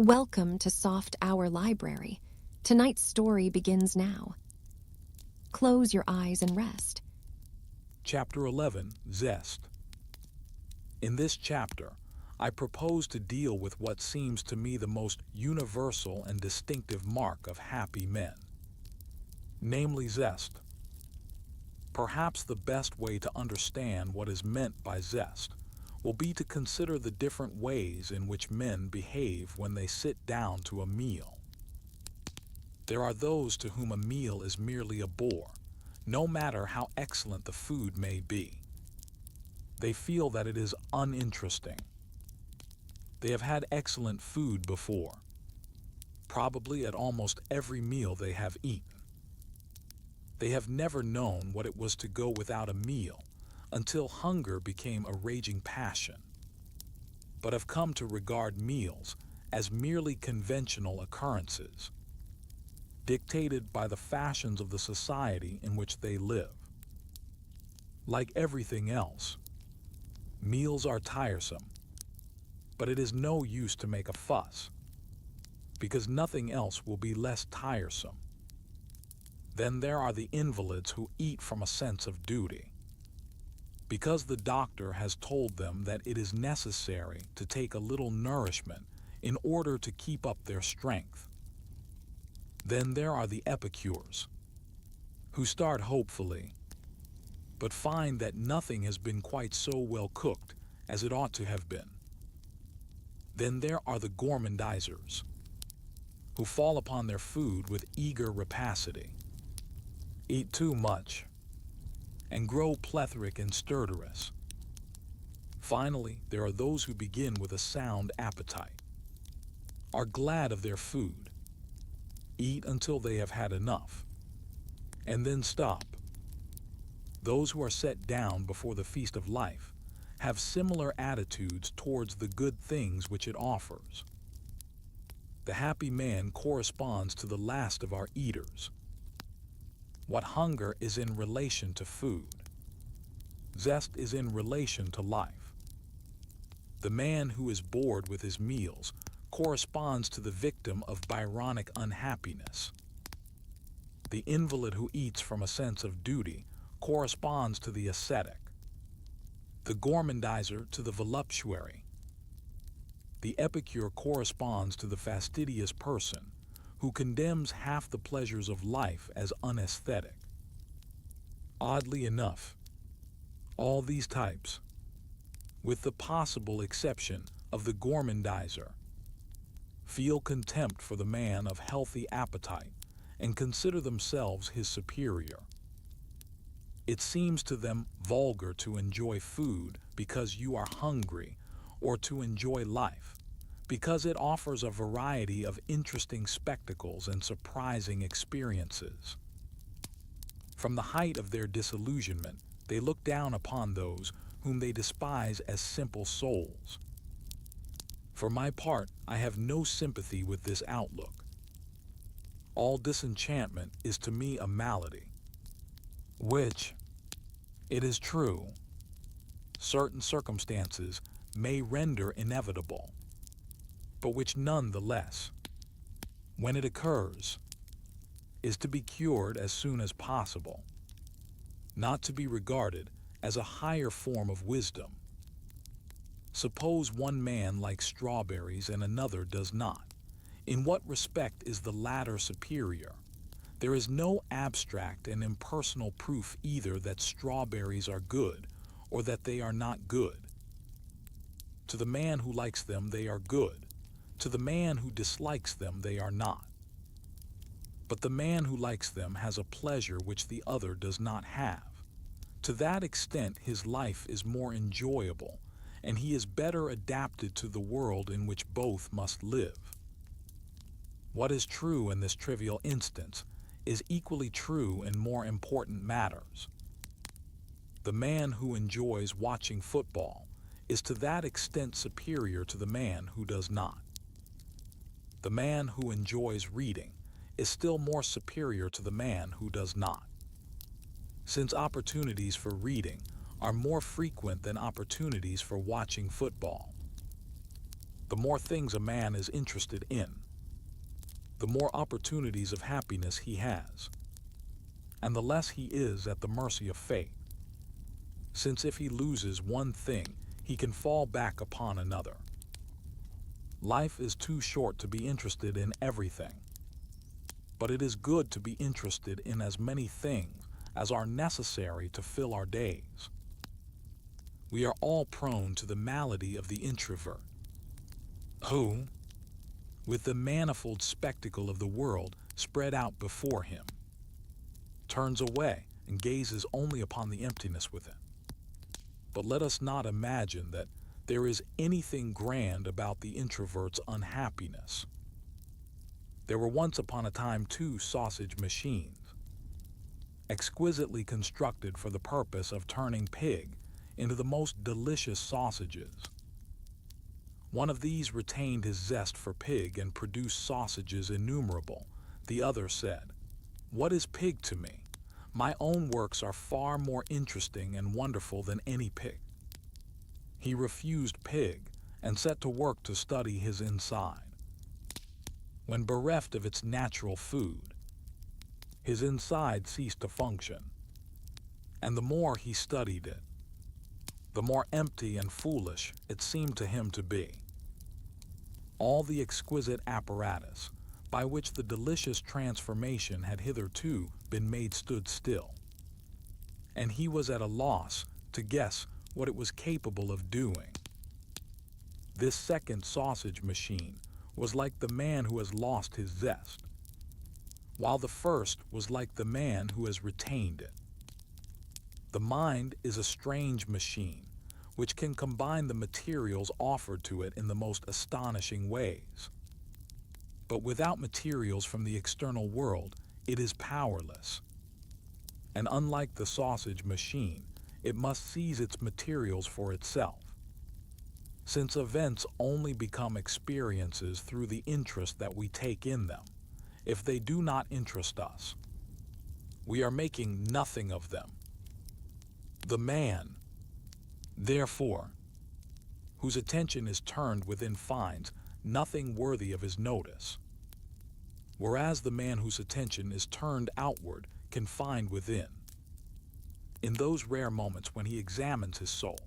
Welcome to Soft Hour Library. Tonight's story begins now. Close your eyes and rest. Chapter 11, Zest. In this chapter, I propose to deal with what seems to me the most universal and distinctive mark of happy men, namely zest. Perhaps the best way to understand what is meant by zest will be to consider the different ways in which men behave when they sit down to a meal. There are those to whom a meal is merely a bore, no matter how excellent the food may be. They feel that it is uninteresting. They have had excellent food before, probably at almost every meal they have eaten. They have never known what it was to go without a meal until hunger became a raging passion, but have come to regard meals as merely conventional occurrences, dictated by the fashions of the society in which they live. Like everything else, meals are tiresome, but it is no use to make a fuss, because nothing else will be less tiresome. Then there are the invalids who eat from a sense of duty, because the doctor has told them that it is necessary to take a little nourishment in order to keep up their strength. Then there are the epicures, who start hopefully, but find that nothing has been quite so well cooked as it ought to have been. Then there are the gourmandizers, who fall upon their food with eager rapacity, eat too much, and grow plethoric and stertorous. Finally, there are those who begin with a sound appetite, are glad of their food, eat until they have had enough, and then stop. Those who are set down before the feast of life have similar attitudes towards the good things which it offers. The happy man corresponds to the last of our eaters. What hunger is in relation to food, zest is in relation to life. The man who is bored with his meals corresponds to the victim of Byronic unhappiness. The invalid who eats from a sense of duty corresponds to the ascetic, the gourmandizer to the voluptuary. The epicure corresponds to the fastidious person who condemns half the pleasures of life as unaesthetic. Oddly enough, all these types, with the possible exception of the gourmandizer, feel contempt for the man of healthy appetite and consider themselves his superior. It seems to them vulgar to enjoy food because you are hungry, or to enjoy life because it offers a variety of interesting spectacles and surprising experiences. From the height of their disillusionment, they look down upon those whom they despise as simple souls. For my part, I have no sympathy with this outlook. All disenchantment is to me a malady, which, it is true, certain circumstances may render inevitable, but which none the less, when it occurs, is to be cured as soon as possible, not to be regarded as a higher form of wisdom. Suppose one man likes strawberries and another does not. In what respect is the latter superior? There is no abstract and impersonal proof either that strawberries are good or that they are not good. To the man who likes them, they are good. To the man who dislikes them, they are not. But the man who likes them has a pleasure which the other does not have. To that extent, his life is more enjoyable, and he is better adapted to the world in which both must live. What is true in this trivial instance is equally true in more important matters. The man who enjoys watching football is to that extent superior to the man who does not. The man who enjoys reading is still more superior to the man who does not. Since opportunities for reading are more frequent than opportunities for watching football, The more things a man is interested in, the more opportunities of happiness he has, and the less he is at the mercy of fate. Since if he loses one thing, he can fall back upon another. Life is too short to be interested in everything, but it is good to be interested in as many things as are necessary to fill our days. We are all prone to the malady of the introvert, who, with the manifold spectacle of the world spread out before him, turns away and gazes only upon the emptiness within. But let us not imagine that there is anything grand about the introvert's unhappiness. There were once upon a time 2 sausage machines, exquisitely constructed for the purpose of turning pig into the most delicious sausages. One of these retained his zest for pig and produced sausages innumerable. The other said, "What is pig to me? My own works are far more interesting and wonderful than any pig." He refused pig and set to work to study his inside. When bereft of its natural food, his inside ceased to function, and the more he studied it, the more empty and foolish it seemed to him to be. All the exquisite apparatus by which the delicious transformation had hitherto been made stood still, and he was at a loss to guess what it was capable of doing. This second sausage machine was like the man who has lost his zest, while the first was like the man who has retained it. The mind is a strange machine which can combine the materials offered to it in the most astonishing ways. But without materials from the external world, it is powerless. And unlike the sausage machine, it must seize its materials for itself. Since events only become experiences through the interest that we take in them, if they do not interest us, we are making nothing of them. The man, therefore, whose attention is turned within finds nothing worthy of his notice, whereas the man whose attention is turned outward can find within, in those rare moments when he examines his soul,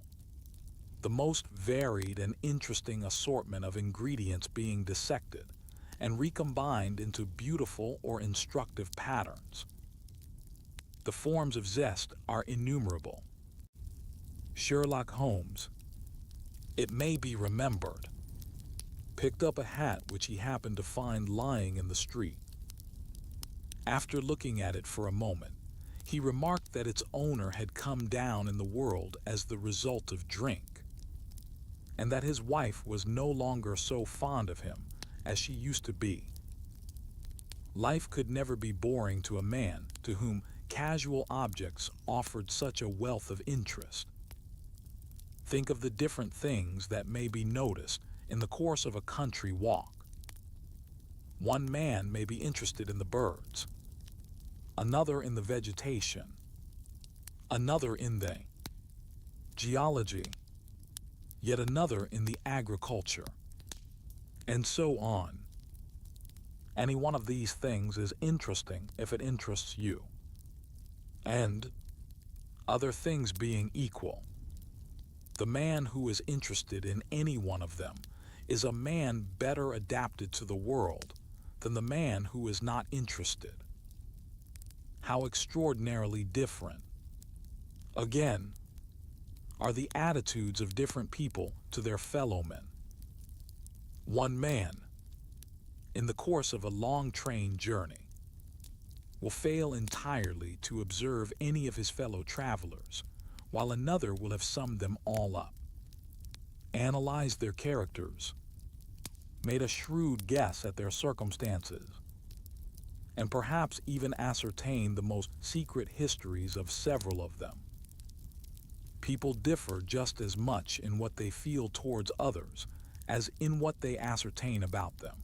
the most varied and interesting assortment of ingredients being dissected and recombined into beautiful or instructive patterns. The forms of zest are innumerable. Sherlock Holmes, it may be remembered, picked up a hat which he happened to find lying in the street. After looking at it for a moment, he remarked that its owner had come down in the world as the result of drink, and that his wife was no longer so fond of him as she used to be. Life could never be boring to a man to whom casual objects offered such a wealth of interest. Think of the different things that may be noticed in the course of a country walk. One man may be interested in the birds, another in the vegetation, another in the geology, yet another in the agriculture, and so on. Any one of these things is interesting if it interests you. And, other things being equal, the man who is interested in any one of them is a man better adapted to the world than the man who is not interested. How extraordinarily different, again, are the attitudes of different people to their fellow men. One man, in the course of a long train journey, will fail entirely to observe any of his fellow travelers, while another will have summed them all up, analyzed their characters, made a shrewd guess at their circumstances, and perhaps even ascertained the most secret histories of several of them. People differ just as much in what they feel towards others as in what they ascertain about them.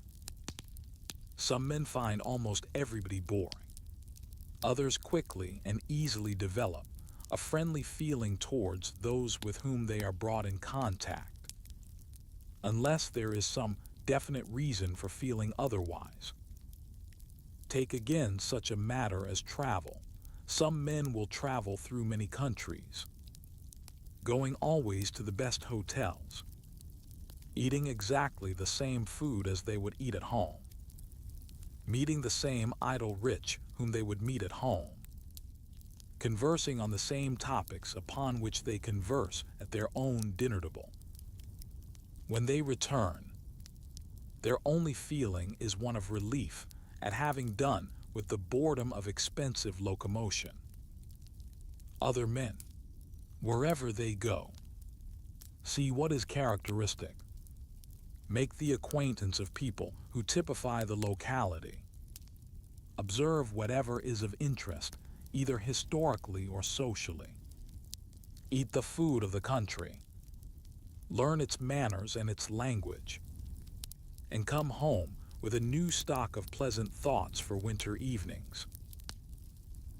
Some men find almost everybody boring. Others quickly and easily develop a friendly feeling towards those with whom they are brought in contact. unless there is some definite reason for feeling otherwise. Take again such a matter as travel. Some men will travel through many countries, going always to the best hotels, eating exactly the same food as they would eat at home, meeting the same idle rich whom they would meet at home, conversing on the same topics upon which they converse at their own dinner table. When they return, their only feeling is one of relief at having done with the boredom of expensive locomotion. Other men, wherever they go, see what is characteristic, make the acquaintance of people who typify the locality, observe whatever is of interest, either historically or socially, eat the food of the country, learn its manners and its language, and come home with a new stock of pleasant thoughts for winter evenings.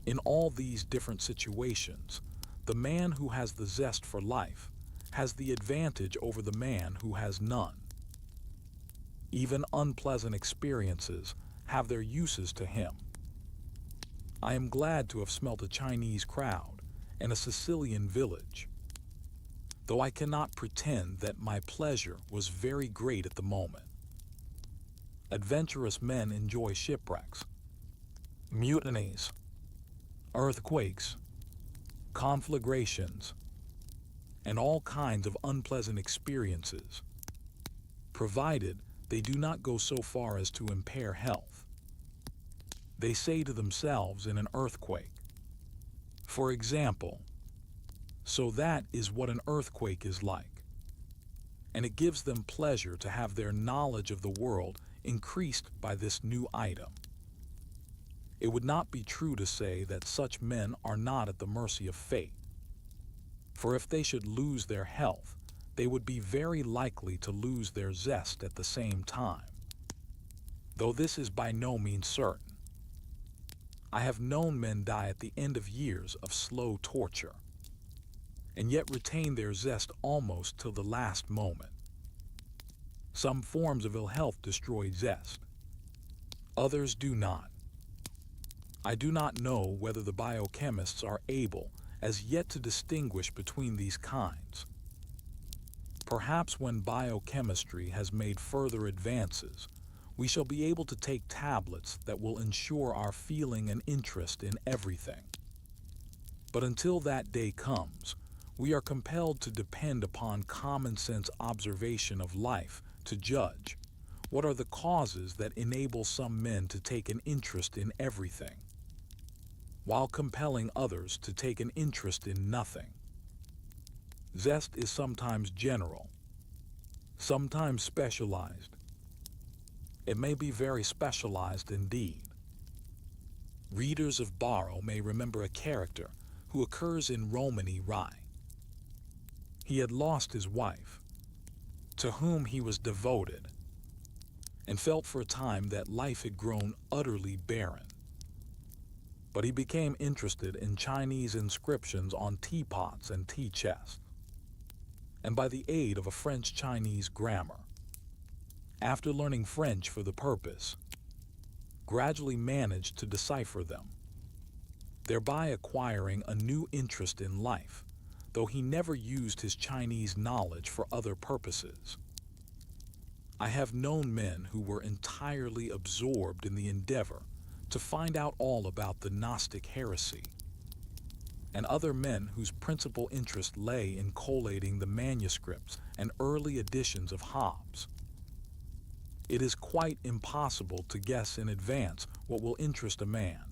In all these different situations, the man who has the zest for life has the advantage over the man who has none. Even unpleasant experiences have their uses to him. I am glad to have smelt a Chinese crowd and a Sicilian village, though I cannot pretend that my pleasure was very great at the moment. Adventurous men enjoy shipwrecks, mutinies, earthquakes, conflagrations, and all kinds of unpleasant experiences, provided they do not go so far as to impair health. They say to themselves in an earthquake, for example, "So that is what an earthquake is like," and it gives them pleasure to have their knowledge of the world increased by this new item. It would not be true to say that such men are not at the mercy of fate, for if they should lose their health, they would be very likely to lose their zest at the same time, though this is by no means certain. I have known men die at the end of years of slow torture, and yet retain their zest almost till the last moment. Some forms of ill health destroy zest. Others do not. I do not know whether the biochemists are able as yet to distinguish between these kinds. Perhaps when biochemistry has made further advances, we shall be able to take tablets that will ensure our feeling an interest in everything. But until that day comes, we are compelled to depend upon common sense observation of life to judge what are the causes that enable some men to take an interest in everything, while compelling others to take an interest in nothing. Zest is sometimes general, sometimes specialized. It may be very specialized indeed. Readers of Borrow may remember a character who occurs in Romany Rye. He had lost his wife, to whom he was devoted, and felt for a time that life had grown utterly barren. But he became interested in Chinese inscriptions on teapots and tea chests, and by the aid of a French-Chinese grammar, after learning French for the purpose, gradually managed to decipher them, thereby acquiring a new interest in life, though he never used his Chinese knowledge for other purposes. I have known men who were entirely absorbed in the endeavor to find out all about the Gnostic heresy, and other men whose principal interest lay in collating the manuscripts and early editions of Hobbes. It is quite impossible to guess in advance what will interest a man,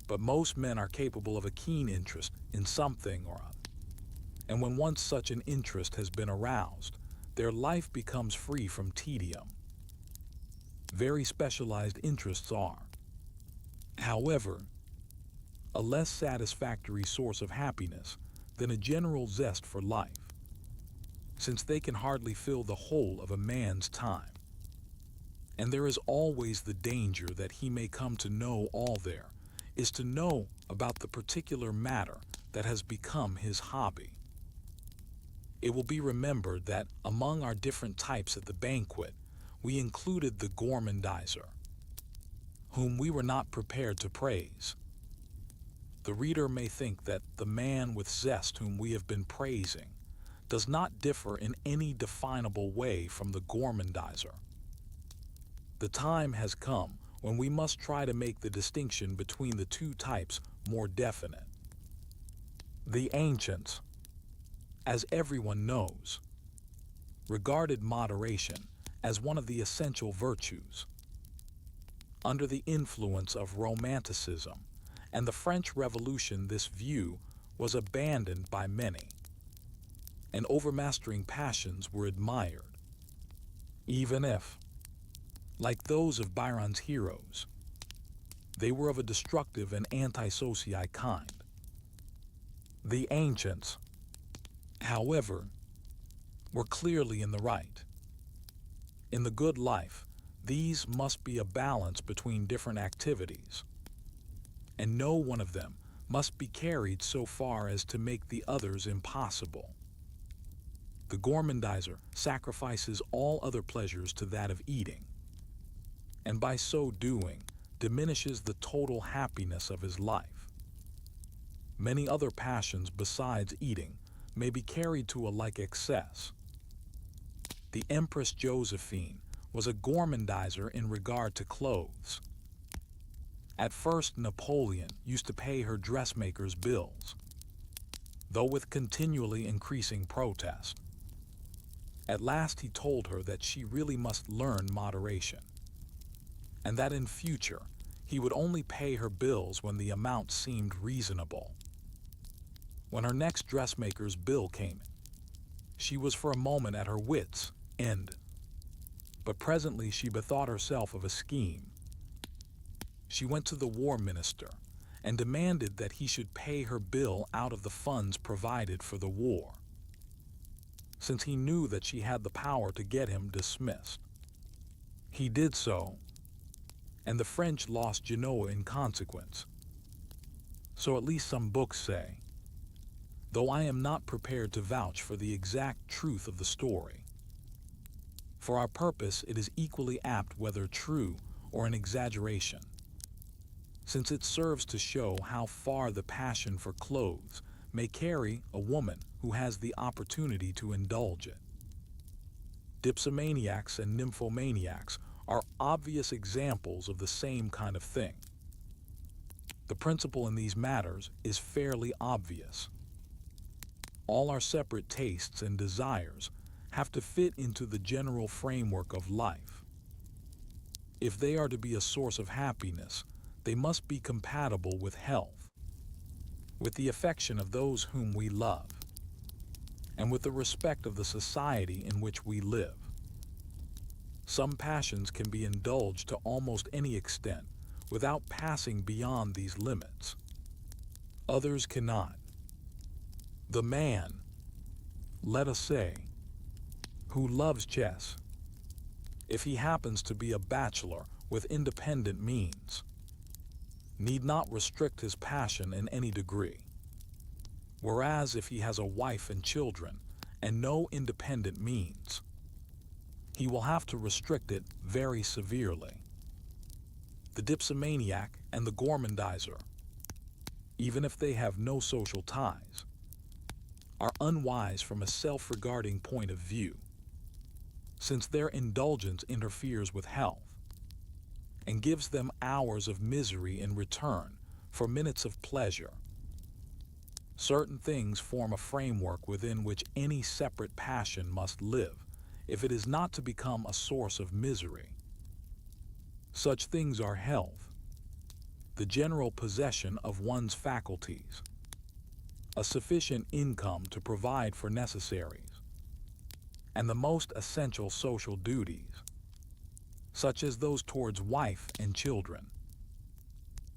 but most men are capable of a keen interest in something or other. And when once such an interest has been aroused, their life becomes free from tedium. Very specialized interests are, however, a less satisfactory source of happiness than a general zest for life, since they can hardly fill the whole of a man's time. And there is always the danger that he may come to know all there is to know about the particular matter that has become his hobby. It will be remembered that among our different types at the banquet, we included the gourmandizer, whom we were not prepared to praise. The reader may think that the man with zest whom we have been praising does not differ in any definable way from the gourmandizer. The time has come when we must try to make the distinction between the two types more definite. The ancients, as everyone knows, regarded moderation as one of the essential virtues. Under the influence of Romanticism and the French Revolution, this view was abandoned by many, and overmastering passions were admired, even if, like those of Byron's heroes, they were of a destructive and antisocial kind. The ancients, however, were clearly in the right. In the good life, these must be a balance between different activities, and no one of them must be carried so far as to make the others impossible. The gourmandizer sacrifices all other pleasures to that of eating, and by so doing diminishes the total happiness of his life. Many other passions besides eating may be carried to a like excess. The Empress Josephine was a gourmandizer in regard to clothes. At first, Napoleon used to pay her dressmaker's bills, though with continually increasing protest. At last he told her that she really must learn moderation, and that in future he would only pay her bills when the amount seemed reasonable. When her next dressmaker's bill came in, she was for a moment at her wits' end, but presently she bethought herself of a scheme. She went to the war minister and demanded that he should pay her bill out of the funds provided for the war, since he knew that she had the power to get him dismissed. He did so, and the French lost Genoa in consequence. So at least some books say, though I am not prepared to vouch for the exact truth of the story. For our purpose it is equally apt whether true or an exaggeration, since it serves to show how far the passion for clothes may carry a woman who has the opportunity to indulge it. Dipsomaniacs and nymphomaniacs are obvious examples of the same kind of thing. The principle in these matters is fairly obvious. All our separate tastes and desires have to fit into the general framework of life. If they are to be a source of happiness, they must be compatible with health, with the affection of those whom we love, and with the respect of the society in which we live. Some passions can be indulged to almost any extent without passing beyond these limits. Others cannot. The man, let us say, who loves chess, if he happens to be a bachelor with independent means, need not restrict his passion in any degree. Whereas if he has a wife and children and no independent means, he will have to restrict it very severely. The dipsomaniac and the gourmandizer, even if they have no social ties, are unwise from a self-regarding point of view, since their indulgence interferes with health and gives them hours of misery in return for minutes of pleasure. Certain things form a framework within which any separate passion must live if it is not to become a source of misery. Such things are health, the general possession of one's faculties, a sufficient income to provide for necessaries, and the most essential social duties, such as those towards wife and children.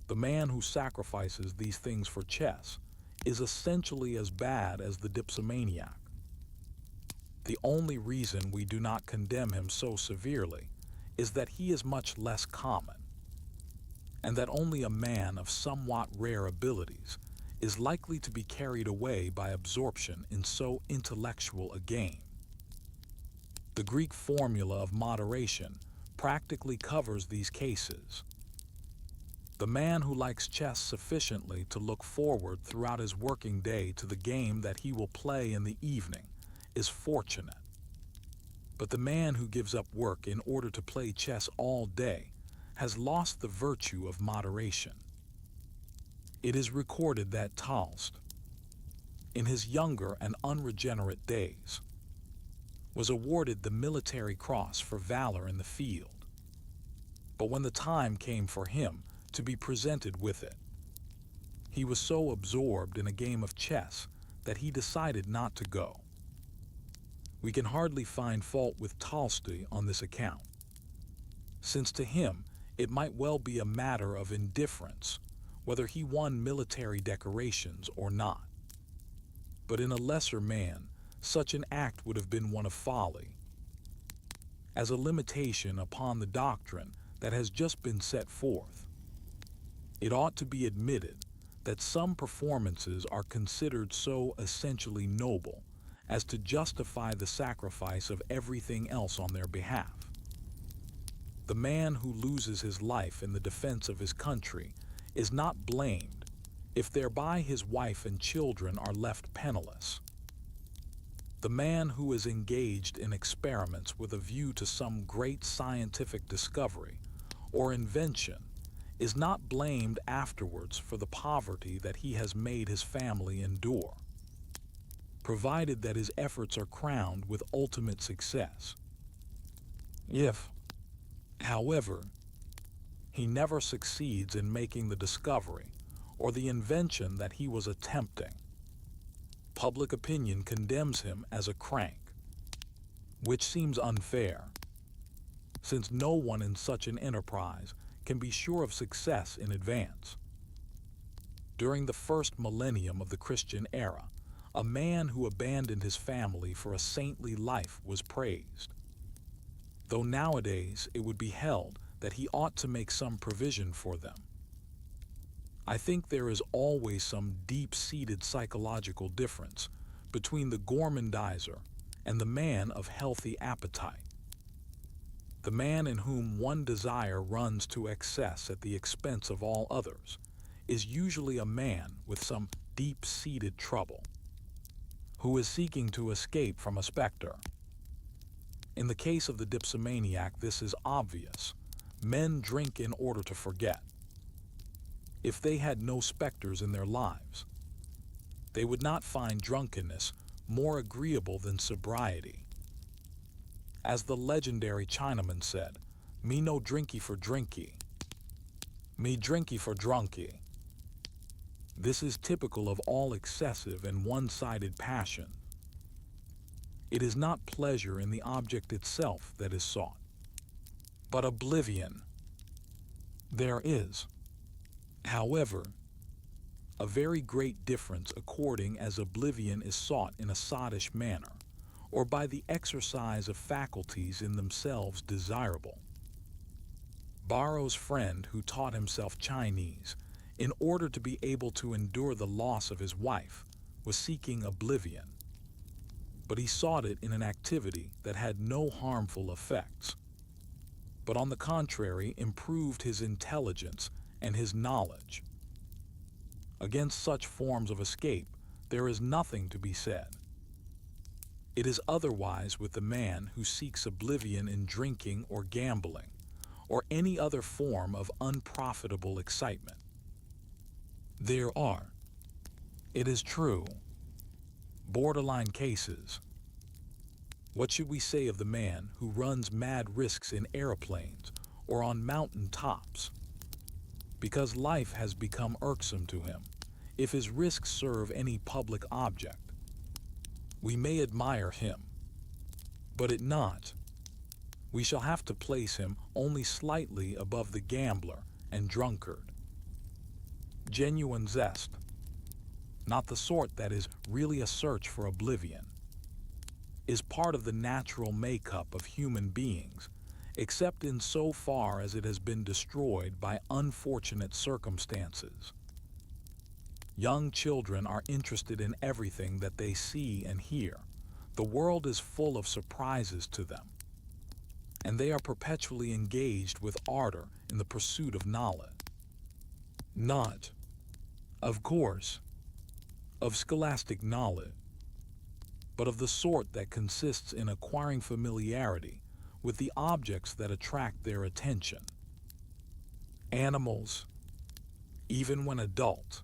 The man who sacrifices these things for chess is essentially as bad as the dipsomaniac. The only reason we do not condemn him so severely is that he is much less common, and that only a man of somewhat rare abilities is likely to be carried away by absorption in so intellectual a game. The Greek formula of moderation practically covers these cases. The man who likes chess sufficiently to look forward throughout his working day to the game that he will play in the evening is fortunate. But the man who gives up work in order to play chess all day has lost the virtue of moderation. It is recorded that Talst, in his younger and unregenerate days, was awarded the Military Cross for valor in the field. But when the time came for him to be presented with it, he was so absorbed in a game of chess that he decided not to go. We can hardly find fault with Tolstoy on this account, since to him it might well be a matter of indifference whether he won military decorations or not. But in a lesser man, such an act would have been one of folly. As a limitation upon the doctrine that has just been set forth, it ought to be admitted that some performances are considered so essentially noble as to justify the sacrifice of everything else on their behalf. The man who loses his life in the defense of his country is not blamed if thereby his wife and children are left penniless. The man who is engaged in experiments with a view to some great scientific discovery or invention is not blamed afterwards for the poverty that he has made his family endure, provided that his efforts are crowned with ultimate success. If, however, he never succeeds in making the discovery or the invention that he was attempting, public opinion condemns him as a crank, which seems unfair, since no one in such an enterprise can be sure of success in advance. During the first millennium of the Christian era, a man who abandoned his family for a saintly life was praised, though nowadays it would be held that he ought to make some provision for them. I think there is always some deep-seated psychological difference between the gourmandizer and the man of healthy appetite. The man in whom one desire runs to excess at the expense of all others is usually a man with some deep-seated trouble, who is seeking to escape from a specter. In the case of the dipsomaniac, this is obvious. Men drink in order to forget. If they had no specters in their lives, they would not find drunkenness more agreeable than sobriety. As the legendary Chinaman said, "Me no drinky for drinky, me drinky for drunky." This is typical of all excessive and one-sided passion. It is not pleasure in the object itself that is sought, but oblivion. There is, however, a very great difference according as oblivion is sought in a sottish manner, or by the exercise of faculties in themselves desirable. Barrow's friend who taught himself Chinese in order to be able to endure the loss of his wife was seeking oblivion, but he sought it in an activity that had no harmful effects, but on the contrary improved his intelligence and his knowledge. Against such forms of escape there is nothing to be said. It is otherwise with the man who seeks oblivion in drinking or gambling, or any other form of unprofitable excitement. There are, it is true, borderline cases. What should we say of the man who runs mad risks in airplanes or on mountain tops? Because life has become irksome to him, if his risks serve any public object, we may admire him, but it not. We shall have to place him only slightly above the gambler and drunkard. Genuine zest, not the sort that is really a search for oblivion, is part of the natural makeup of human beings, except in so far as it has been destroyed by unfortunate circumstances. Young children are interested in everything that they see and hear. The world is full of surprises to them, and they are perpetually engaged with ardor in the pursuit of knowledge. Not, of course, of scholastic knowledge, but of the sort that consists in acquiring familiarity with the objects that attract their attention. Animals, even when adult,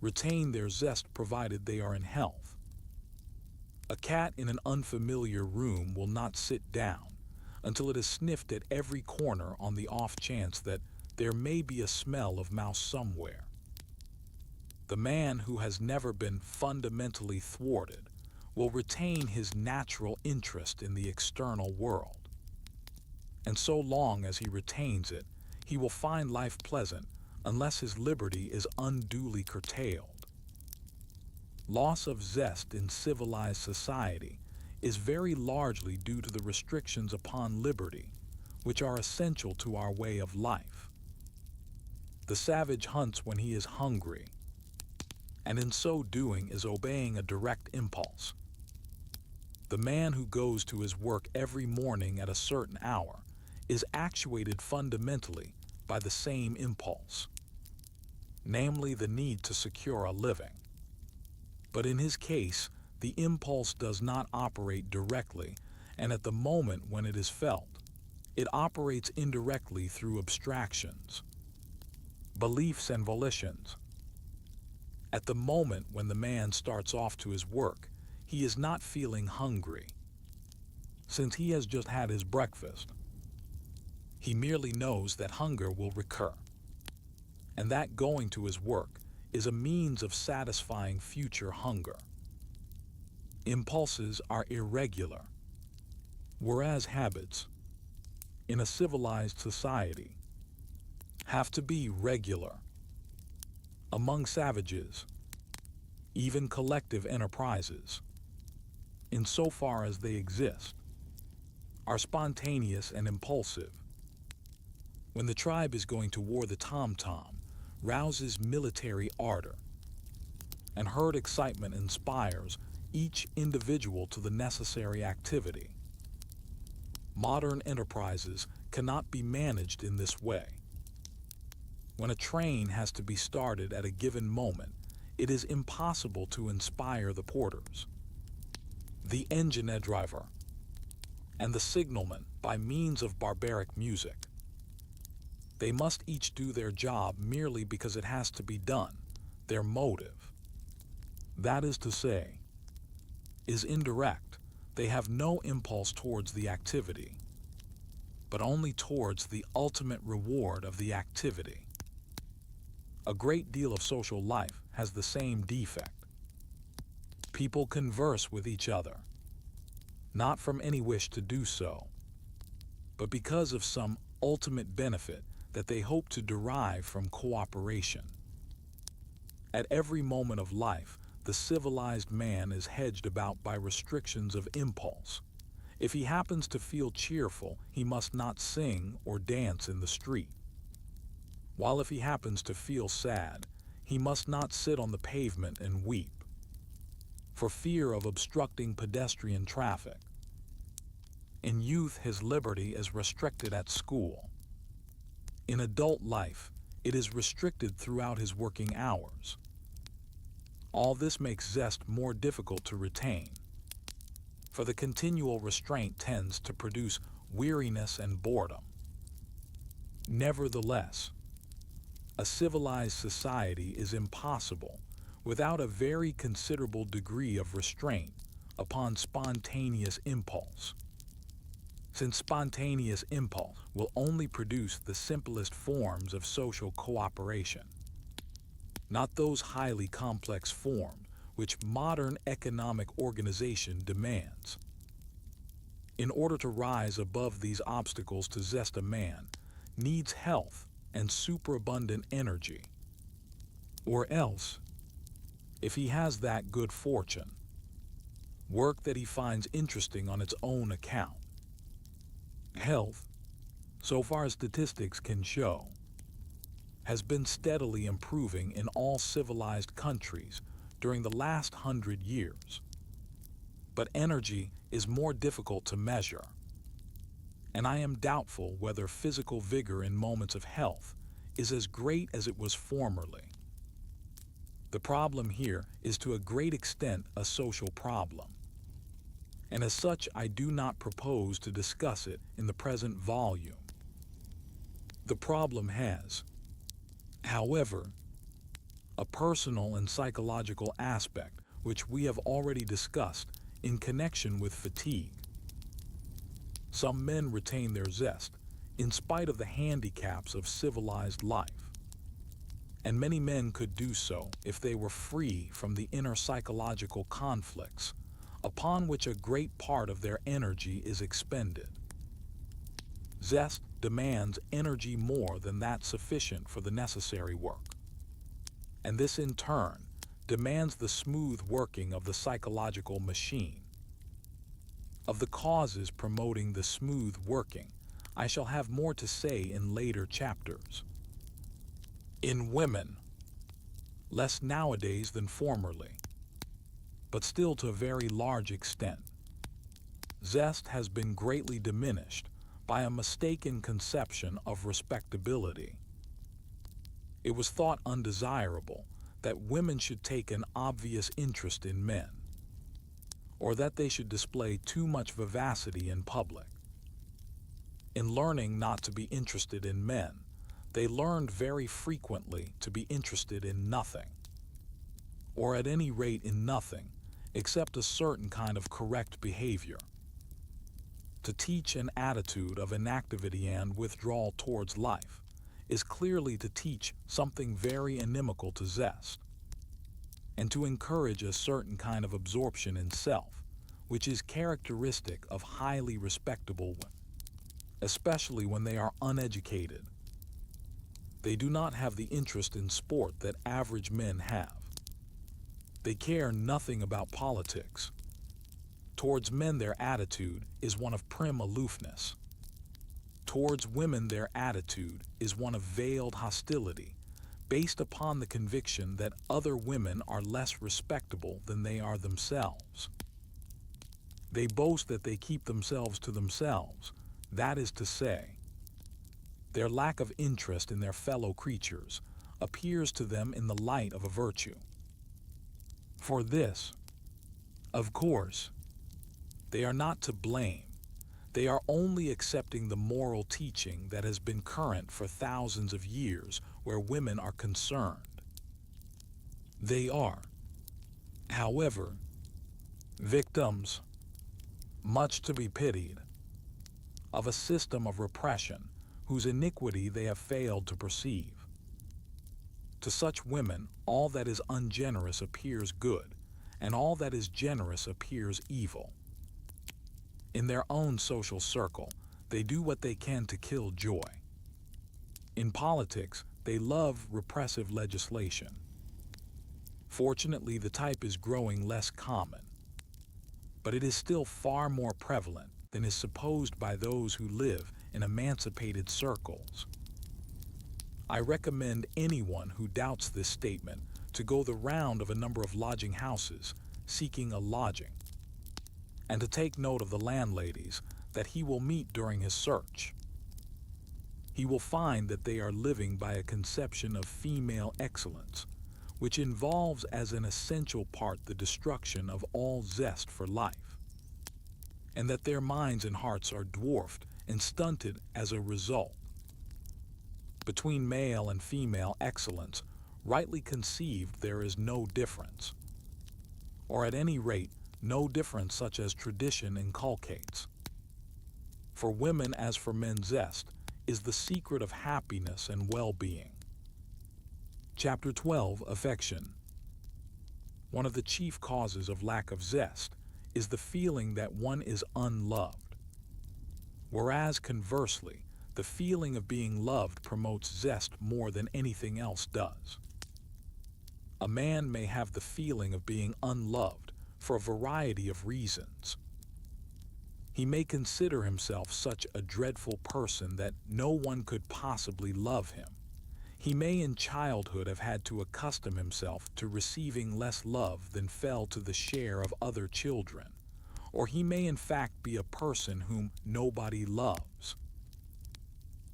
retain their zest provided they are in health. A cat in an unfamiliar room will not sit down until it has sniffed at every corner on the off chance that there may be a smell of mouse somewhere. The man who has never been fundamentally thwarted will retain his natural interest in the external world. And so long as he retains it, he will find life pleasant unless his liberty is unduly curtailed. Loss of zest in civilized society is very largely due to the restrictions upon liberty, which are essential to our way of life. The savage hunts when he is hungry, and in so doing is obeying a direct impulse. The man who goes to his work every morning at a certain hour is actuated fundamentally by the same impulse, namely the need to secure a living. But in his case, the impulse does not operate directly, and at the moment when it is felt, it operates indirectly through abstractions, beliefs, and volitions. At the moment when the man starts off to his work, he is not feeling hungry, since he has just had his breakfast. He merely knows that hunger will recur, and that going to his work is a means of satisfying future hunger. Impulses are irregular, whereas habits, in a civilized society, have to be regular. Among savages, even collective enterprises, insofar as they exist, are spontaneous and impulsive. When the tribe is going to war, the tom-tom rouses military ardor, and herd excitement inspires each individual to the necessary activity. Modern enterprises cannot be managed in this way. When a train has to be started at a given moment, it is impossible to inspire the porters, the engine driver, and the signalman by means of barbaric music. They must each do their job merely because it has to be done. Their motive, that is to say, is indirect. They have no impulse towards the activity, but only towards the ultimate reward of the activity. A great deal of social life has the same defect. People converse with each other, not from any wish to do so, but because of some ultimate benefit that they hope to derive from cooperation. At every moment of life, the civilized man is hedged about by restrictions of impulse. If he happens to feel cheerful, he must not sing or dance in the street. While if he happens to feel sad, he must not sit on the pavement and weep, for fear of obstructing pedestrian traffic. In youth, his liberty is restricted at school. In adult life, it is restricted throughout his working hours. All this makes zest more difficult to retain, for the continual restraint tends to produce weariness and boredom. Nevertheless, a civilized society is impossible without a very considerable degree of restraint upon spontaneous impulse, since spontaneous impulse will only produce the simplest forms of social cooperation, not those highly complex forms which modern economic organization demands. In order to rise above these obstacles to zest, a man needs health and superabundant energy, or else, if he has that good fortune, work that he finds interesting on its own account. Health, so far as statistics can show, has been steadily improving in all civilized countries during the last 100 years. But energy is more difficult to measure, and I am doubtful whether physical vigor in moments of health is as great as it was formerly. The problem here is to a great extent a social problem, and as such I do not propose to discuss it in the present volume. The problem has, however, a personal and psychological aspect which we have already discussed in connection with fatigue. Some men retain their zest in spite of the handicaps of civilized life, and many men could do so if they were free from the inner psychological conflicts upon which a great part of their energy is expended. Zest demands energy more than that sufficient for the necessary work, and this in turn demands the smooth working of the psychological machine. Of the causes promoting the smooth working, I shall have more to say in later chapters. In women, less nowadays than formerly, but still to a very large extent, zest has been greatly diminished by a mistaken conception of respectability. It was thought undesirable that women should take an obvious interest in men, or that they should display too much vivacity in public. In learning not to be interested in men, they learned very frequently to be interested in nothing, or at any rate in nothing except a certain kind of correct behavior. To teach an attitude of inactivity and withdrawal towards life is clearly to teach something very inimical to zest, and to encourage a certain kind of absorption in self, which is characteristic of highly respectable women, especially when they are uneducated. They do not have the interest in sport that average men have. They care nothing about politics. Towards men their attitude is one of prim aloofness. Towards women their attitude is one of veiled hostility, based upon the conviction that other women are less respectable than they are themselves. They boast that they keep themselves to themselves, that is to say, their lack of interest in their fellow creatures appears to them in the light of a virtue. For this, of course, they are not to blame. They are only accepting the moral teaching that has been current for thousands of years where women are concerned. They are, however, victims, much to be pitied, of a system of repression whose iniquity they have failed to perceive. To such women, all that is ungenerous appears good, and all that is generous appears evil. In their own social circle, they do what they can to kill joy. In politics, they love repressive legislation. Fortunately, the type is growing less common, but it is still far more prevalent than is supposed by those who live in emancipated circles. I recommend anyone who doubts this statement to go the round of a number of lodging houses seeking a lodging, and to take note of the landladies that he will meet during his search. He will find that they are living by a conception of female excellence, which involves as an essential part the destruction of all zest for life, and that their minds and hearts are dwarfed and stunted as a result. Between male and female excellence, rightly conceived, there is no difference, or at any rate, no difference such as tradition inculcates. For women as for men, zest is the secret of happiness and well-being. Chapter 12, Affection. One of the chief causes of lack of zest is the feeling that one is unloved, whereas conversely, the feeling of being loved promotes zest more than anything else does. A man may have the feeling of being unloved for a variety of reasons. He may consider himself such a dreadful person that no one could possibly love him. He may in childhood have had to accustom himself to receiving less love than fell to the share of other children, or he may in fact be a person whom nobody loves.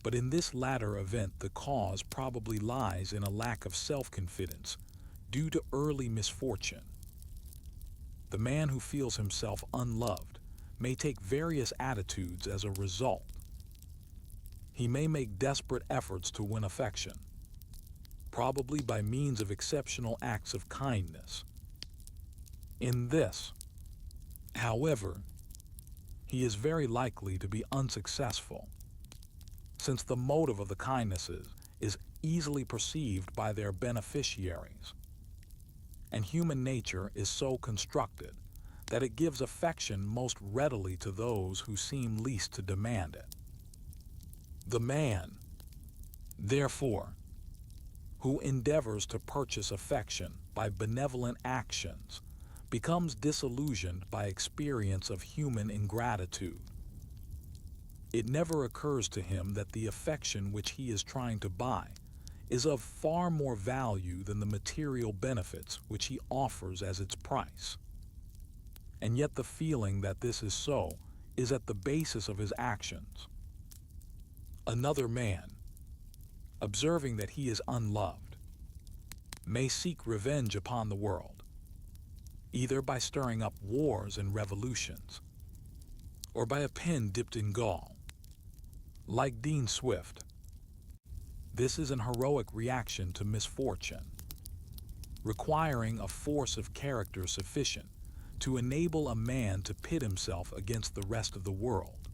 But in this latter event, the cause probably lies in a lack of self-confidence due to early misfortune. The man who feels himself unloved may take various attitudes as a result. He may make desperate efforts to win affection, probably by means of exceptional acts of kindness. In this, however, he is very likely to be unsuccessful, since the motive of the kindnesses is easily perceived by their beneficiaries, and human nature is so constructed that it gives affection most readily to those who seem least to demand it. The man, therefore, who endeavors to purchase affection by benevolent actions becomes disillusioned by experience of human ingratitude. It never occurs to him that the affection which he is trying to buy is of far more value than the material benefits which he offers as its price. And yet the feeling that this is so is at the basis of his actions. Another man, observing that he is unloved, may seek revenge upon the world, either by stirring up wars and revolutions, or by a pen dipped in gall. Like Dean Swift, this is an heroic reaction to misfortune, requiring a force of character sufficient to enable a man to pit himself against the rest of the world.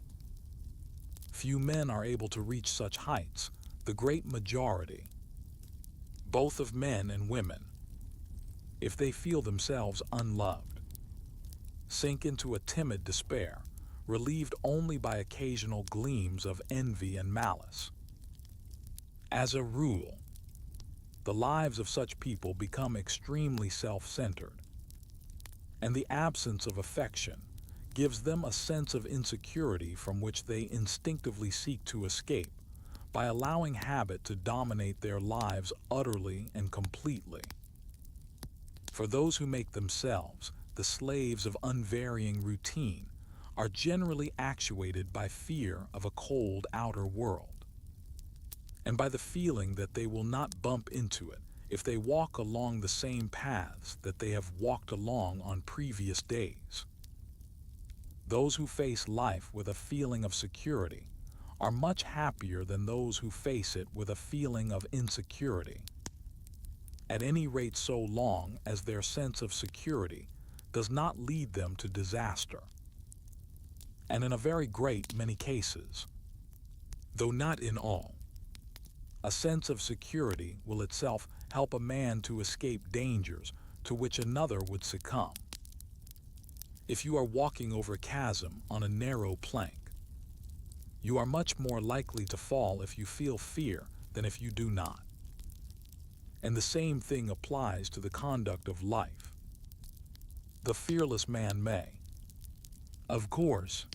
Few men are able to reach such heights. The great majority, both of men and women, if they feel themselves unloved, sink into a timid despair, relieved only by occasional gleams of envy and malice. As a rule, the lives of such people become extremely self-centered, and the absence of affection gives them a sense of insecurity from which they instinctively seek to escape by allowing habit to dominate their lives utterly and completely. For those who make themselves the slaves of unvarying routine are generally actuated by fear of a cold outer world, and by the feeling that they will not bump into it if they walk along the same paths that they have walked along on previous days. Those who face life with a feeling of security are much happier than those who face it with a feeling of insecurity, at any rate so long as their sense of security does not lead them to disaster. And in a very great many cases, though not in all, a sense of security will itself help a man to escape dangers to which another would succumb. If you are walking over a chasm on a narrow plank, you are much more likely to fall if you feel fear than if you do not. And the same thing applies to the conduct of life. The fearless man may, of course,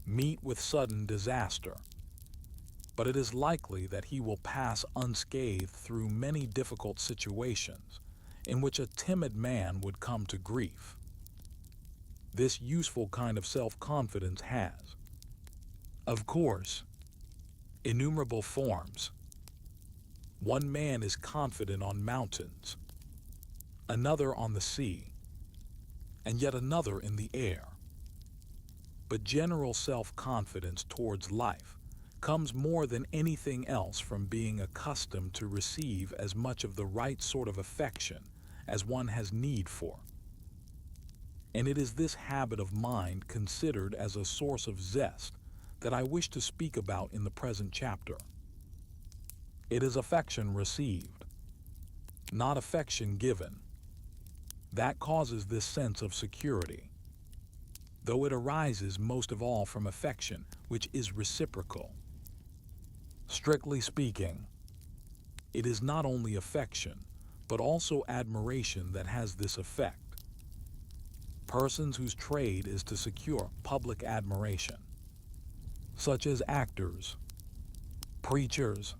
meet with sudden disaster, but it is likely that he will pass unscathed through many difficult situations in which a timid man would come to grief. This useful kind of self-confidence has, of course, innumerable forms. One man is confident on mountains, another on the sea, and yet another in the air. But general self-confidence towards life comes more than anything else from being accustomed to receive as much of the right sort of affection as one has need for. And it is this habit of mind considered as a source of zest that I wish to speak about in the present chapter. It is affection received, not affection given, that causes this sense of security, though it arises most of all from affection which is reciprocal. Strictly speaking, it is not only affection, but also admiration that has this effect. Persons whose trade is to secure public admiration, such as actors, preachers,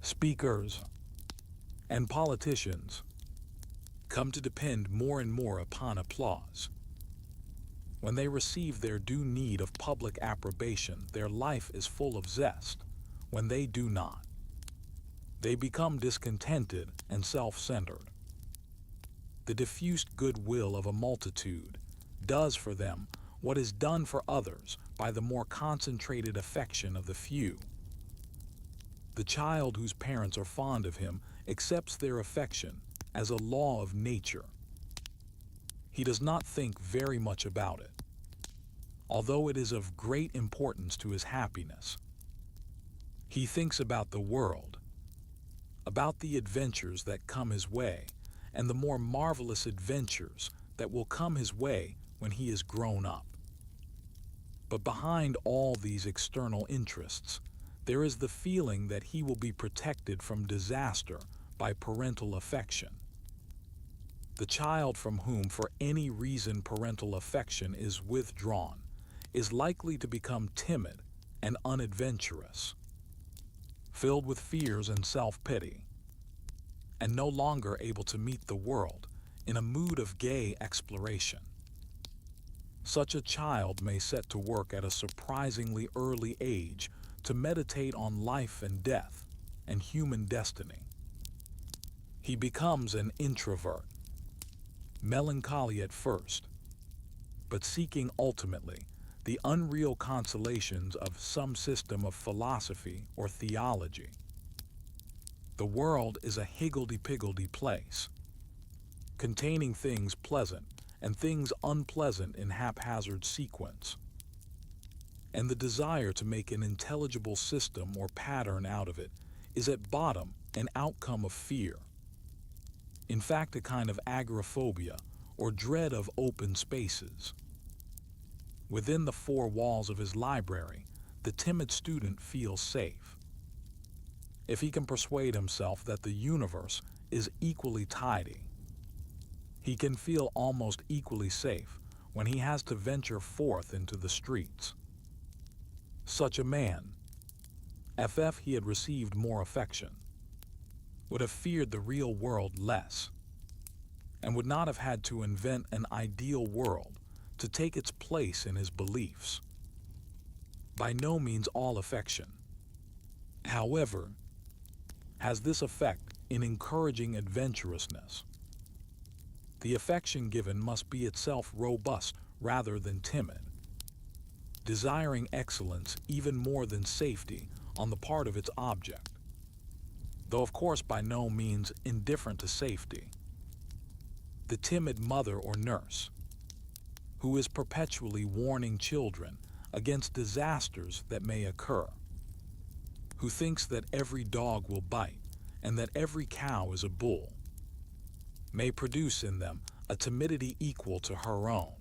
speakers, and politicians come to depend more and more upon applause. When they receive their due need of public approbation, their life is full of zest. When they do not, they become discontented and self-centered. The diffused goodwill of a multitude does for them what is done for others by the more concentrated affection of the few. The child whose parents are fond of him accepts their affection as a law of nature. He does not think very much about it, although it is of great importance to his happiness. He thinks about the world, about the adventures that come his way, and the more marvelous adventures that will come his way when he is grown up. But behind all these external interests, there is the feeling that he will be protected from disaster by parental affection. The child from whom for any reason parental affection is withdrawn is likely to become timid and unadventurous, filled with fears and self-pity, and no longer able to meet the world in a mood of gay exploration. Such a child may set to work at a surprisingly early age to meditate on life and death and human destiny. He becomes an introvert, melancholy at first, but seeking ultimately the unreal consolations of some system of philosophy or theology. The world is a higgledy-piggledy place, containing things pleasant and things unpleasant in haphazard sequence. And the desire to make an intelligible system or pattern out of it is at bottom an outcome of fear. In fact, a kind of agoraphobia or dread of open spaces. Within the four walls of his library, the timid student feels safe. If he can persuade himself that the universe is equally tidy, he can feel almost equally safe when he has to venture forth into the streets. Such a man, if he had received more affection, would have feared the real world less, and would not have had to invent an ideal world to take its place in his beliefs. By no means all affection, however, has this effect in encouraging adventurousness. The affection given must be itself robust rather than timid, desiring excellence even more than safety on the part of its object, though of course by no means indifferent to safety. The timid mother or nurse, who is perpetually warning children against disasters that may occur, who thinks that every dog will bite and that every cow is a bull, may produce in them a timidity equal to her own,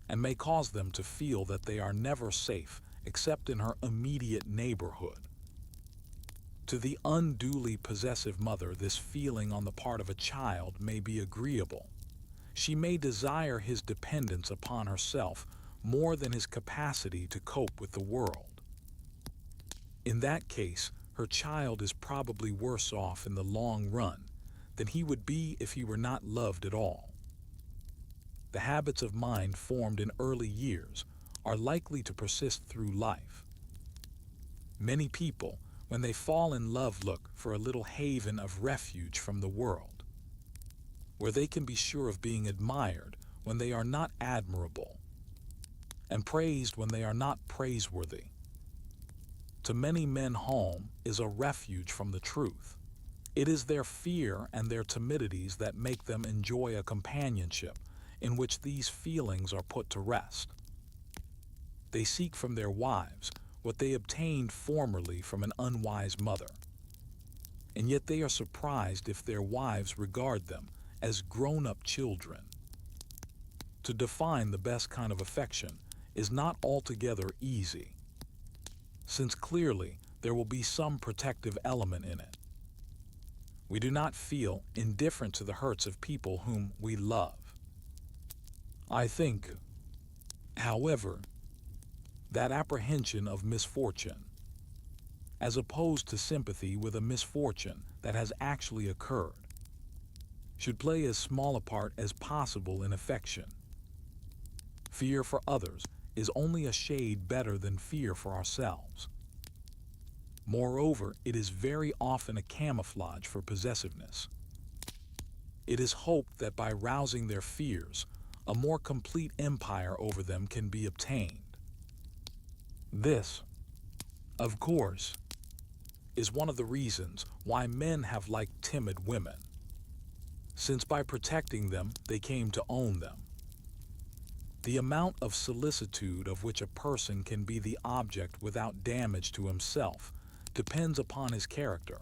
and may cause them to feel that they are never safe except in her immediate neighborhood. To the unduly possessive mother, this feeling on the part of a child may be agreeable. She may desire his dependence upon herself more than his capacity to cope with the world. In that case, her child is probably worse off in the long run than he would be if he were not loved at all. The habits of mind formed in early years are likely to persist through life. Many people, when they fall in love, look for a little haven of refuge from the world, where they can be sure of being admired when they are not admirable, and praised when they are not praiseworthy. To many men, home is a refuge from the truth. It is their fear and their timidities that make them enjoy a companionship in which these feelings are put to rest. They seek from their wives what they obtained formerly from an unwise mother, and yet they are surprised if their wives regard them as grown-up children. To define the best kind of affection is not altogether easy, since clearly there will be some protective element in it. We do not feel indifferent to the hurts of people whom we love. I think, however, that apprehension of misfortune as opposed to sympathy with a misfortune that has actually occurred, should play as small a part as possible in affection. Fear for others is only a shade better than fear for ourselves. Moreover, it is very often a camouflage for possessiveness. It is hoped that by rousing their fears, a more complete empire over them can be obtained. This, of course, is one of the reasons why men have liked timid women, since by protecting them, they came to own them. The amount of solicitude of which a person can be the object without damage to himself depends upon his character.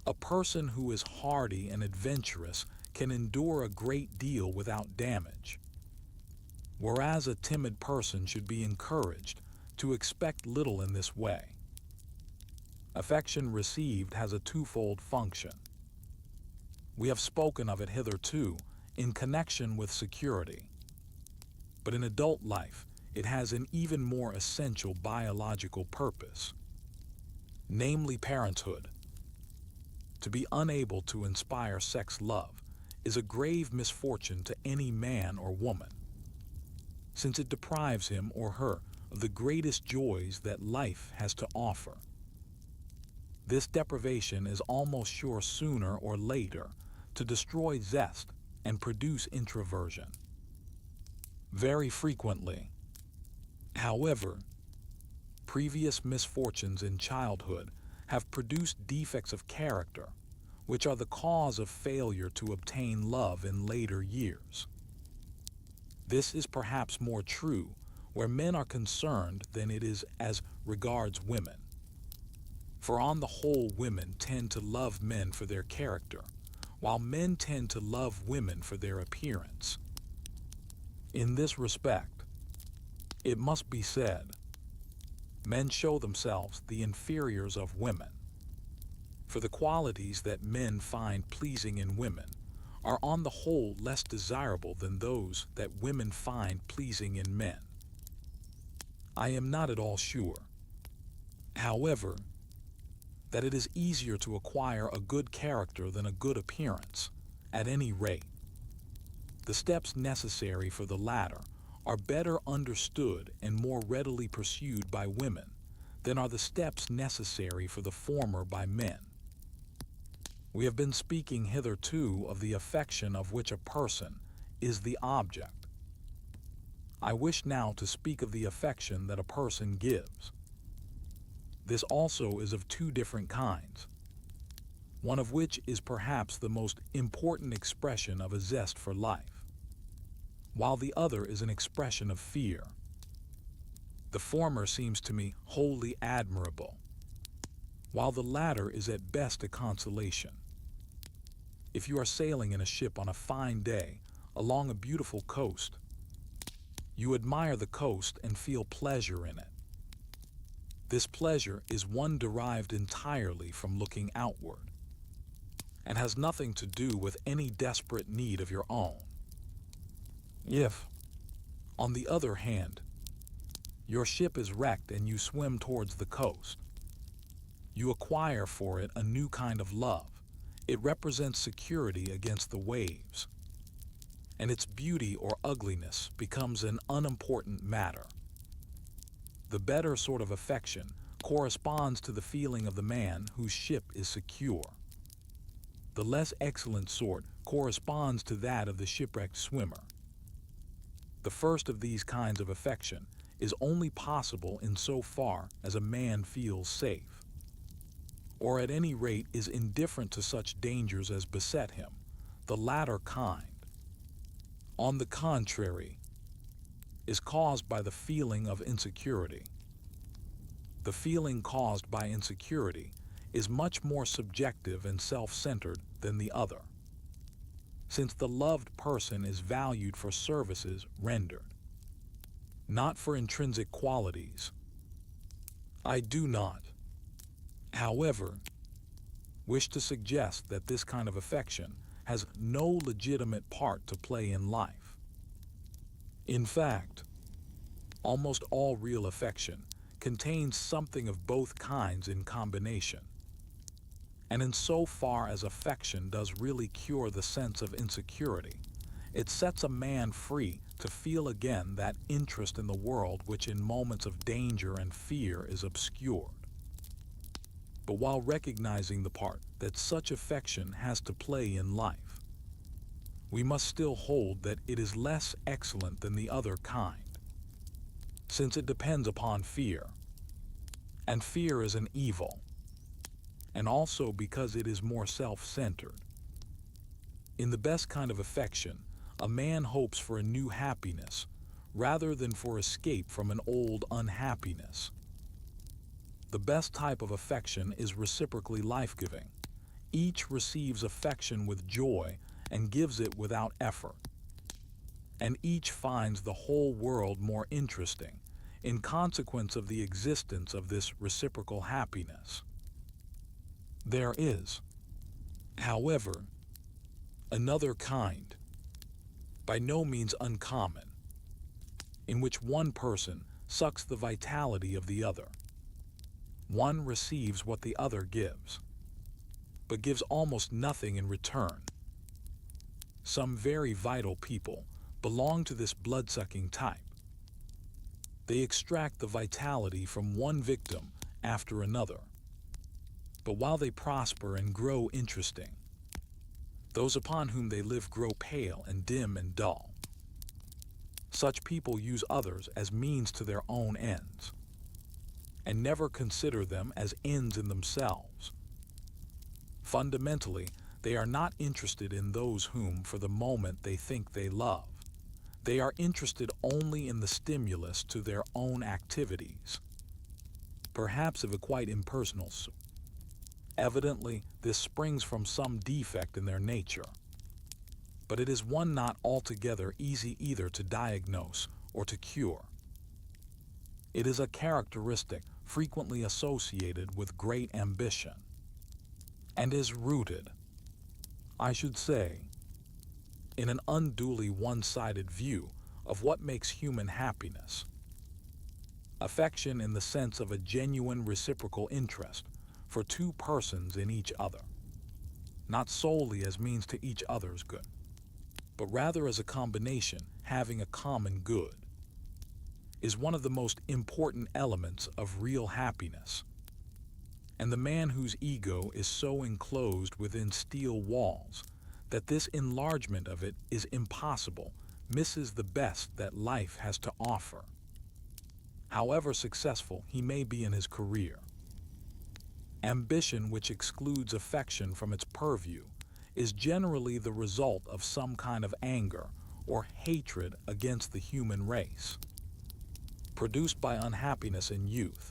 A person who is hardy and adventurous can endure a great deal without damage, whereas a timid person should be encouraged to expect little in this way. Affection received has a twofold function. We have spoken of it hitherto in connection with security, but in adult life it has an even more essential biological purpose, namely parenthood. To be unable to inspire sex love is a grave misfortune to any man or woman, since it deprives him or her of the greatest joys that life has to offer. This deprivation is almost sure sooner or later to destroy zest and produce introversion. Very frequently, however, previous misfortunes in childhood have produced defects of character, which are the cause of failure to obtain love in later years. This is perhaps more true where men are concerned than it is as regards women. For on the whole, women tend to love men for their character, while men tend to love women for their appearance. In this respect, it must be said, men show themselves the inferiors of women, for the qualities that men find pleasing in women are on the whole less desirable than those that women find pleasing in men. I am not at all sure, however, that it is easier to acquire a good character than a good appearance. At any rate, the steps necessary for the latter are better understood and more readily pursued by women than are the steps necessary for the former by men. We have been speaking hitherto of the affection of which a person is the object. I wish now to speak of the affection that a person gives. This also is of two different kinds, one of which is perhaps the most important expression of a zest for life, while the other is an expression of fear. The former seems to me wholly admirable, while the latter is at best a consolation. If you are sailing in a ship on a fine day along a beautiful coast, you admire the coast and feel pleasure in it. This pleasure is one derived entirely from looking outward, and has nothing to do with any desperate need of your own. If, on the other hand, your ship is wrecked and you swim towards the coast, you acquire for it a new kind of love. It represents security against the waves, and its beauty or ugliness becomes an unimportant matter. The better sort of affection corresponds to the feeling of the man whose ship is secure. The less excellent sort corresponds to that of the shipwrecked swimmer. The first of these kinds of affection is only possible in so far as a man feels safe, or at any rate is indifferent to such dangers as beset him. The latter kind, on the contrary, is caused by the feeling of insecurity. The feeling caused by insecurity is much more subjective and self-centered than the other, since the loved person is valued for services rendered, not for intrinsic qualities. I do not, however, wish to suggest that this kind of affection has no legitimate part to play in life. In fact, almost all real affection contains something of both kinds in combination. And insofar as affection does really cure the sense of insecurity, it sets a man free to feel again that interest in the world which in moments of danger and fear is obscured. But while recognizing the part that such affection has to play in life, we must still hold that it is less excellent than the other kind, since it depends upon fear, and fear is an evil, and also because it is more self-centered. In the best kind of affection, a man hopes for a new happiness rather than for escape from an old unhappiness. The best type of affection is reciprocally life-giving. Each receives affection with joy and gives it without effort. And each finds the whole world more interesting in consequence of the existence of this reciprocal happiness. There is, however, another kind, by no means uncommon, in which one person sucks the vitality of the other. One receives what the other gives, but gives almost nothing in return. Some very vital people belong to this blood-sucking type. They extract the vitality from one victim after another. But while they prosper and grow interesting, those upon whom they live grow pale and dim and dull. Such people use others as means to their own ends, and never consider them as ends in themselves. Fundamentally, they are not interested in those whom, for the moment, they think they love. They are interested only in the stimulus to their own activities, perhaps of a quite impersonal sort. Evidently, this springs from some defect in their nature, but it is one not altogether easy either to diagnose or to cure. It is a characteristic frequently associated with great ambition, and is rooted, I should say, in an unduly one-sided view of what makes human happiness. Affection in the sense of a genuine reciprocal interest for two persons in each other, not solely as means to each other's good, but rather as a combination having a common good, is one of the most important elements of real happiness. And the man whose ego is so enclosed within steel walls that this enlargement of it is impossible misses the best that life has to offer, however successful he may be in his career. Ambition which excludes affection from its purview is generally the result of some kind of anger or hatred against the human race, produced by unhappiness in youth,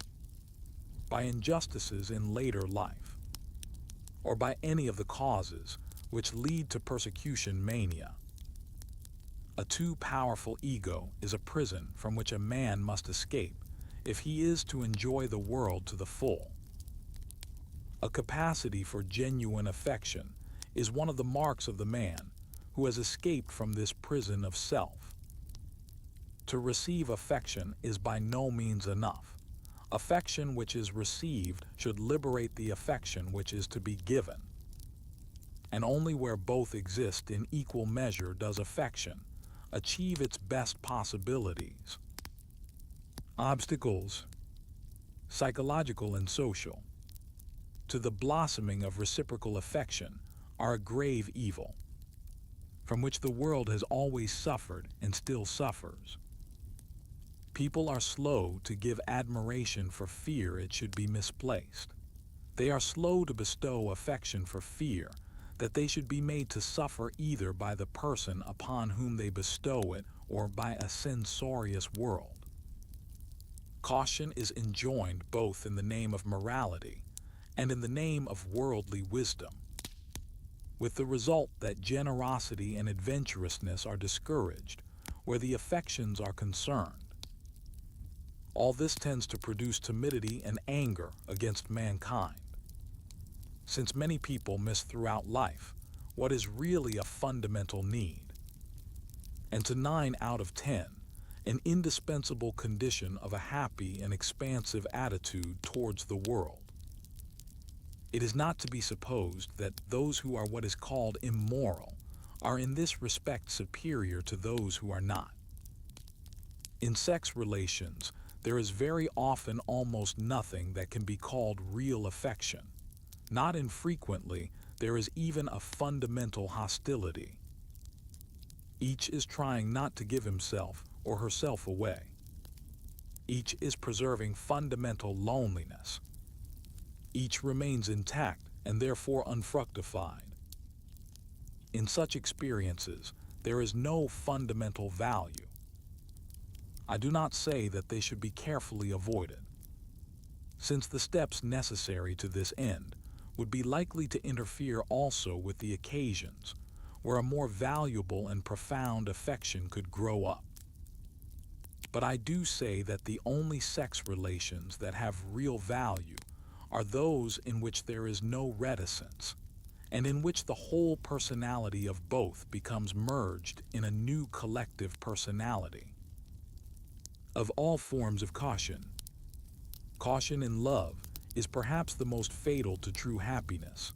by injustices in later life, or by any of the causes which lead to persecution mania. A too powerful ego is a prison from which a man must escape if he is to enjoy the world to the full. A capacity for genuine affection is one of the marks of the man who has escaped from this prison of self. To receive affection is by no means enough. Affection which is received should liberate the affection which is to be given. And only where both exist in equal measure does affection achieve its best possibilities. Obstacles, psychological and social, to the blossoming of reciprocal affection are a grave evil, from which the world has always suffered and still suffers. People are slow to give admiration for fear it should be misplaced. They are slow to bestow affection for fear that they should be made to suffer either by the person upon whom they bestow it or by a censorious world. Caution is enjoined both in the name of morality and in the name of worldly wisdom, with the result that generosity and adventurousness are discouraged where the affections are concerned. All this tends to produce timidity and anger against mankind, since many people miss throughout life what is really a fundamental need. And to 9 out of 10, an indispensable condition of a happy and expansive attitude towards the world. It is not to be supposed that those who are what is called immoral are in this respect superior to those who are not. In sex relations, there is very often almost nothing that can be called real affection. Not infrequently, there is even a fundamental hostility. Each is trying not to give himself or herself away. Each is preserving fundamental loneliness. Each remains intact and therefore unfructified. In such experiences, there is no fundamental value. I do not say that they should be carefully avoided, since the steps necessary to this end would be likely to interfere also with the occasions where a more valuable and profound affection could grow up. But I do say that the only sex relations that have real value are those in which there is no reticence, and in which the whole personality of both becomes merged in a new collective personality. Of all forms of caution in love is perhaps the most fatal to true happiness.